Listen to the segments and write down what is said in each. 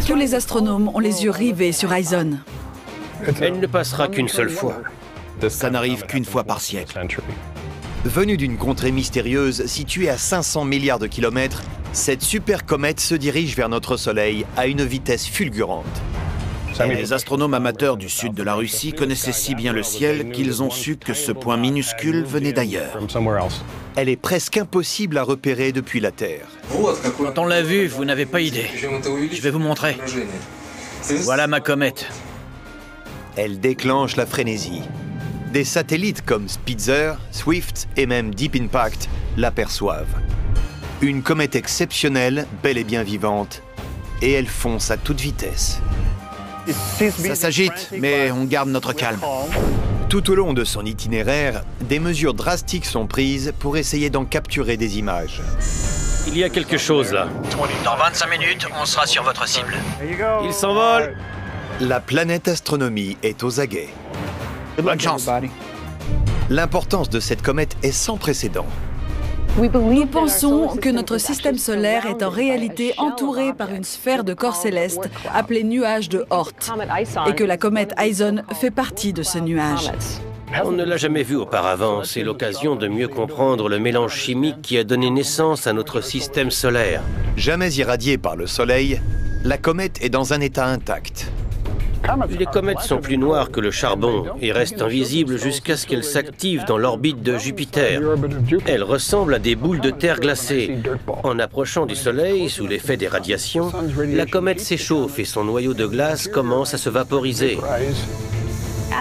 Tous les astronomes ont les yeux rivés sur Ison. Elle ne passera qu'une seule fois. Ça n'arrive qu'une fois par siècle. Venue d'une contrée mystérieuse située à 500 milliards de kilomètres, cette super comète se dirige vers notre Soleil à une vitesse fulgurante. Les astronomes amateurs du sud de la Russie connaissaient si bien le ciel qu'ils ont su que ce point minuscule venait d'ailleurs. Elle est presque impossible à repérer depuis la Terre. Quand on l'a vue, vous n'avez pas idée. Je vais vous montrer. Voilà ma comète. Elle déclenche la frénésie. Des satellites comme Spitzer, Swift et même Deep Impact l'aperçoivent. Une comète exceptionnelle, bel et bien vivante, et elle fonce à toute vitesse. Ça s'agite, mais on garde notre calme. Tout au long de son itinéraire, des mesures drastiques sont prises pour essayer d'en capturer des images. Il y a quelque chose là. Dans 25 minutes, on sera sur votre cible. Il s'envole. La planète astronomie est aux aguets. Bonne chance. L'importance de cette comète est sans précédent. Nous pensons que notre système solaire est en réalité entouré par une sphère de corps céleste appelée nuage de Oort, et que la comète Ison fait partie de ce nuage. On ne l'a jamais vu auparavant. C'est l'occasion de mieux comprendre le mélange chimique qui a donné naissance à notre système solaire. Jamais irradiée par le Soleil, la comète est dans un état intact. Les comètes sont plus noires que le charbon et restent invisibles jusqu'à ce qu'elles s'activent dans l'orbite de Jupiter. Elles ressemblent à des boules de terre glacées. En approchant du Soleil, sous l'effet des radiations, la comète s'échauffe et son noyau de glace commence à se vaporiser.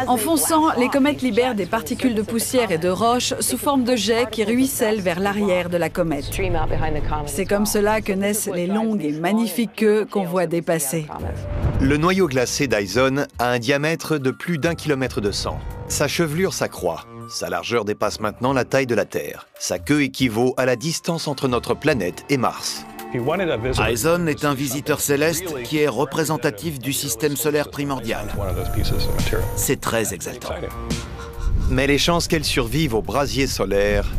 En fonçant, les comètes libèrent des particules de poussière et de roches sous forme de jets qui ruissellent vers l'arrière de la comète. C'est comme cela que naissent les longues et magnifiques queues qu'on voit dépasser. Le noyau glacé d'Ison a un diamètre de plus d'1 kilomètre de sang. Sa chevelure s'accroît. Sa largeur dépasse maintenant la taille de la Terre. Sa queue équivaut à la distance entre notre planète et Mars. Ison est un visiteur céleste qui est représentatif du système solaire primordial. C'est très exaltant. Mais les chances qu'elle survive au brasier solaire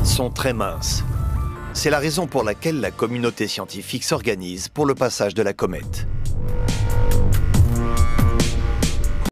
sont très minces. C'est la raison pour laquelle la communauté scientifique s'organise pour le passage de la comète.